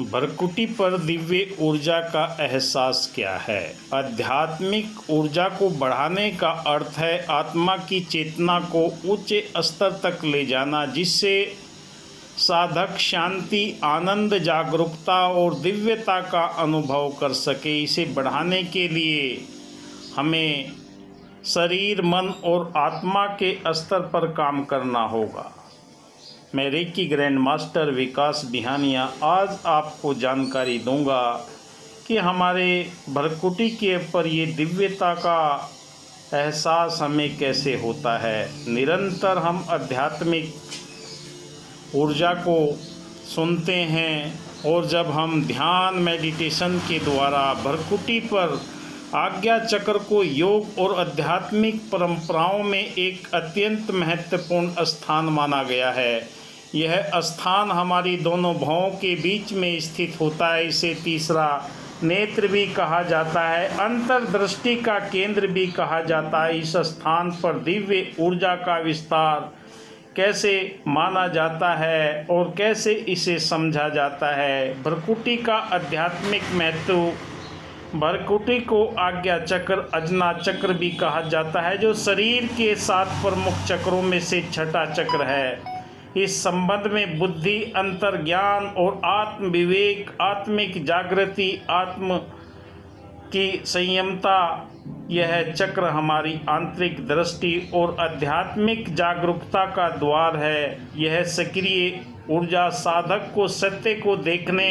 भृकुटी पर दिव्य ऊर्जा का एहसास क्या है? आध्यात्मिक ऊर्जा को बढ़ाने का अर्थ है आत्मा की चेतना को ऊंचे स्तर तक ले जाना, जिससे साधक शांति, आनंद, जागरूकता और दिव्यता का अनुभव कर सके। इसे बढ़ाने के लिए हमें शरीर, मन और आत्मा के स्तर पर काम करना होगा। मैं रेकी ग्रैंड मास्टर विकास बिहानिया आज आपको जानकारी दूंगा कि हमारे भृकुटी के ऊपर ये दिव्यता का एहसास हमें कैसे होता है। निरंतर हम आध्यात्मिक ऊर्जा को सुनते हैं और जब हम ध्यान मेडिटेशन के द्वारा भृकुटी पर आज्ञा चक्र को योग और आध्यात्मिक परंपराओं में एक अत्यंत महत्वपूर्ण स्थान माना गया है। यह स्थान हमारी दोनों भौहों के बीच में स्थित होता है। इसे तीसरा नेत्र भी कहा जाता है, अंतर्दृष्टि का केंद्र भी कहा जाता है। इस स्थान पर दिव्य ऊर्जा का विस्तार कैसे माना जाता है और कैसे इसे समझा जाता है। भृकुटी का आध्यात्मिक महत्व। भृकुटी को आज्ञा चक्र, अजना चक्र भी कहा जाता है, जो शरीर के 7 प्रमुख चक्रों में से छठा चक्र है। इस संबंध में बुद्धि, अंतर्ज्ञान और आत्म विवेक, आत्मिक जागृति, आत्म की संयमता, यह चक्र हमारी आंतरिक दृष्टि और आध्यात्मिक जागरूकता का द्वार है। यह सक्रिय ऊर्जा साधक को सत्य को देखने,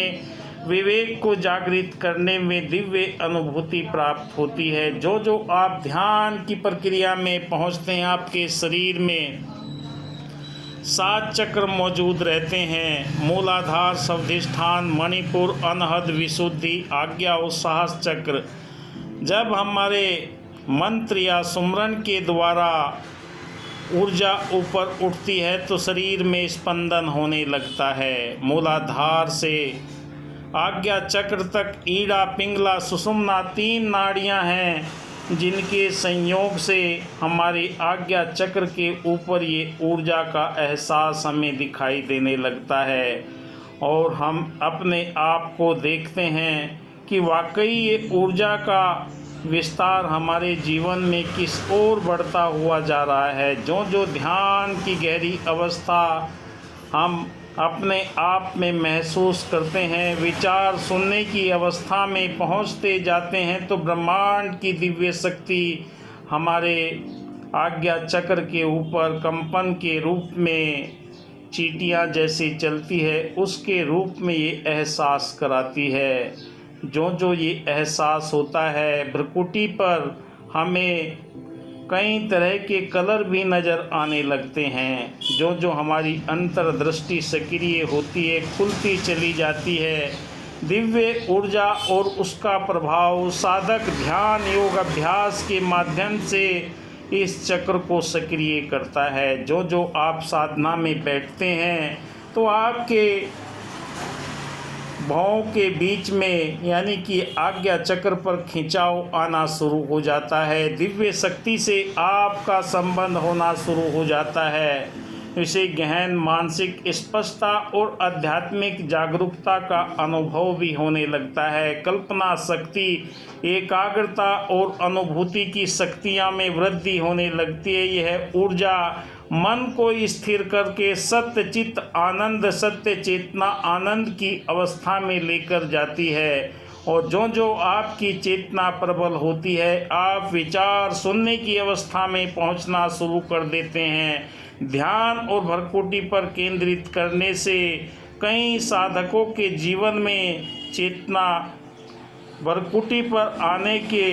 विवेक को जागृत करने में दिव्य अनुभूति प्राप्त होती है। जो आप ध्यान की प्रक्रिया में पहुँचते हैं, आपके शरीर में 7 चक्र मौजूद रहते हैं। मूलाधार, स्वाधिष्ठान, मणिपुर, अनहद, विशुद्धि, आज्ञा और साहस चक्र। जब हमारे मंत्र या सुमरन के द्वारा ऊर्जा ऊपर उठती है तो शरीर में स्पंदन होने लगता है। मूलाधार से आज्ञा चक्र तक ईड़ा, पिंगला, सुषुम्ना 3 नाड़ियां हैं, जिनके संयोग से हमारी आज्ञा चक्र के ऊपर ये ऊर्जा का एहसास हमें दिखाई देने लगता है और हम अपने आप को देखते हैं कि वाकई ये ऊर्जा का विस्तार हमारे जीवन में किस ओर बढ़ता हुआ जा रहा है। जो ध्यान की गहरी अवस्था हम अपने आप में महसूस करते हैं, विचार सुनने की अवस्था में पहुंचते जाते हैं, तो ब्रह्मांड की दिव्य शक्ति हमारे आज्ञा चक्र के ऊपर कंपन के रूप में चींटियां जैसे चलती है, उसके रूप में ये एहसास कराती है। जो ये एहसास होता है, भृकुटी पर हमें कई तरह के कलर भी नज़र आने लगते हैं। जो हमारी अंतर्दृष्टि सक्रिय होती है, खुलती चली जाती है। दिव्य ऊर्जा और उसका प्रभाव साधक ध्यान योग अभ्यास के माध्यम से इस चक्र को सक्रिय करता है। जो आप साधना में बैठते हैं तो आपके भौं के बीच में यानी कि आज्ञा चक्र पर खिंचाव आना शुरू हो जाता है। दिव्य शक्ति से आपका संबंध होना शुरू हो जाता है। इसे गहन मानसिक स्पष्टता और आध्यात्मिक जागरूकता का अनुभव भी होने लगता है। कल्पना शक्ति, एकाग्रता और अनुभूति की शक्तियाँ में वृद्धि होने लगती है। यह ऊर्जा मन को स्थिर करके सत्य चित्त आनंद, सत्य चेतना आनंद की अवस्था में लेकर जाती है। और जो आपकी चेतना प्रबल होती है, आप विचार सुनने की अवस्था में पहुंचना शुरू कर देते हैं। ध्यान और भृकुटी पर केंद्रित करने से कई साधकों के जीवन में चेतना भृकुटी पर आने के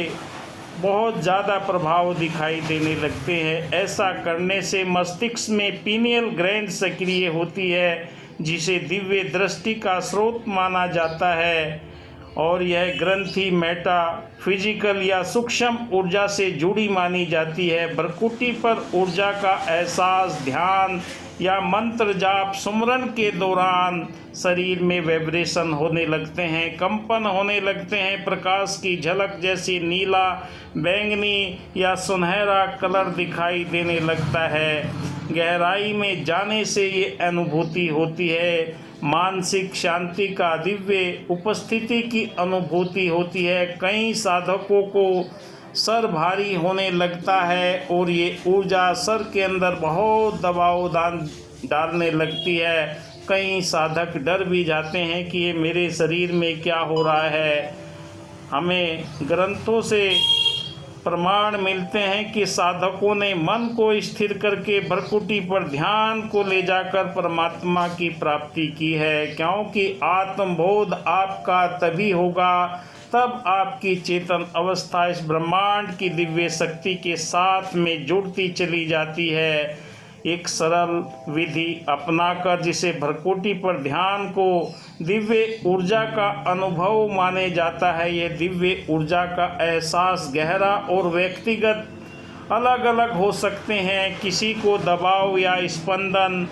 बहुत ज़्यादा प्रभाव दिखाई देने लगते हैं। ऐसा करने से मस्तिष्क में पीनियल ग्लैंड सक्रिय होती है, जिसे दिव्य दृष्टि का स्रोत माना जाता है और यह ग्रंथि मेटा फिजिकल या सूक्ष्म ऊर्जा से जुड़ी मानी जाती है। भृकुटी पर ऊर्जा का एहसास ध्यान या मंत्र जाप सुमरन के दौरान शरीर में वाइब्रेशन होने लगते हैं, कंपन होने लगते हैं। प्रकाश की झलक जैसी नीला, बैंगनी या सुनहरा कलर दिखाई देने लगता है। गहराई में जाने से ये अनुभूति होती है। मानसिक शांति का दिव्य उपस्थिति की अनुभूति होती है। कई साधकों को सर भारी होने लगता है और ये ऊर्जा सर के अंदर बहुत दबाव डालने लगती है। कई साधक डर भी जाते हैं कि ये मेरे शरीर में क्या हो रहा है। हमें ग्रंथों से प्रमाण मिलते हैं कि साधकों ने मन को स्थिर करके भ्रकुटी पर ध्यान को ले जाकर परमात्मा की प्राप्ति की है, क्योंकि आत्मबोध आपका तभी होगा तब आपकी चेतन अवस्था इस ब्रह्मांड की दिव्य शक्ति के साथ में जुड़ती चली जाती है। एक सरल विधि अपनाकर जिसे भ्रकुटी पर ध्यान को दिव्य ऊर्जा का अनुभव माने जाता है, यह दिव्य ऊर्जा का एहसास गहरा और व्यक्तिगत अलग अलग हो सकते हैं। किसी को दबाव या स्पंदन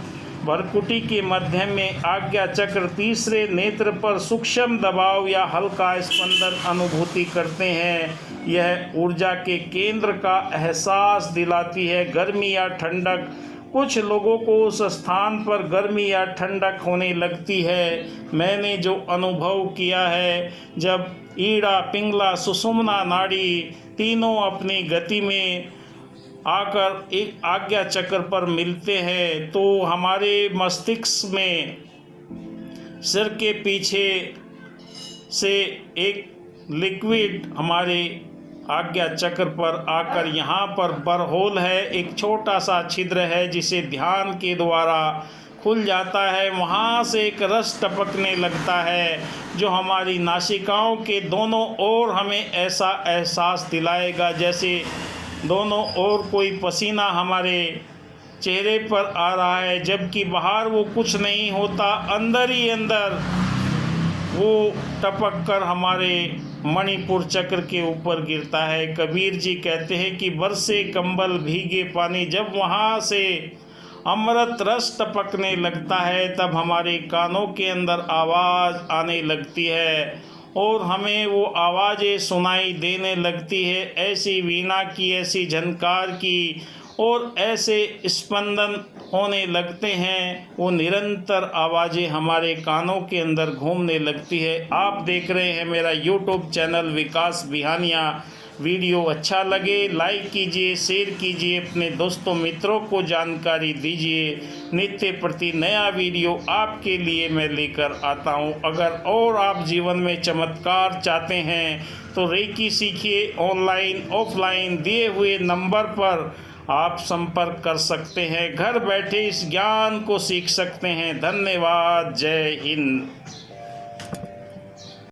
भ्रकुटी के मध्य में आज्ञा चक्र, तीसरे नेत्र पर सूक्ष्म दबाव या हल्का स्पंदन अनुभूति करते हैं। यह ऊर्जा के केंद्र का एहसास दिलाती है। गर्मी या ठंडक, कुछ लोगों को उस स्थान पर गर्मी या ठंडक होने लगती है। मैंने जो अनुभव किया है, जब ईड़ा, पिंगला, सुषुम्ना नाड़ी तीनों अपनी गति में आकर एक आज्ञा चक्र पर मिलते हैं तो हमारे मस्तिष्क में सिर के पीछे से एक लिक्विड हमारे आज्ञा चक्र पर आकर यहाँ पर बरहोल है, एक छोटा सा छिद्र है जिसे ध्यान के द्वारा खुल जाता है। वहाँ से एक रस टपकने लगता है जो हमारी नासिकाओं के दोनों ओर हमें ऐसा एहसास दिलाएगा जैसे दोनों ओर कोई पसीना हमारे चेहरे पर आ रहा है, जबकि बाहर वो कुछ नहीं होता, अंदर ही अंदर वो टपक कर हमारे मणिपुर चक्र के ऊपर गिरता है। कबीर जी कहते हैं कि बरसे कंबल भीगे पानी, जब वहाँ से अमृत रस टपकने लगता है तब हमारे कानों के अंदर आवाज़ आने लगती है और हमें वो आवाज़ें सुनाई देने लगती है, ऐसी वीणा की, ऐसी झनकार की, और ऐसे स्पंदन होने लगते हैं। वो निरंतर आवाज़ें हमारे कानों के अंदर घूमने लगती है। आप देख रहे हैं मेरा यूट्यूब चैनल विकास बिहानिया। वीडियो अच्छा लगे लाइक कीजिए, शेयर कीजिए, अपने दोस्तों मित्रों को जानकारी दीजिए। नित्य प्रति नया वीडियो आपके लिए मैं लेकर आता हूं। अगर और आप जीवन में चमत्कार चाहते हैं तो रेकी सीखिए। ऑनलाइन ऑफलाइन दिए हुए नंबर पर आप संपर्क कर सकते हैं। घर बैठे इस ज्ञान को सीख सकते हैं। धन्यवाद। जय हिंद।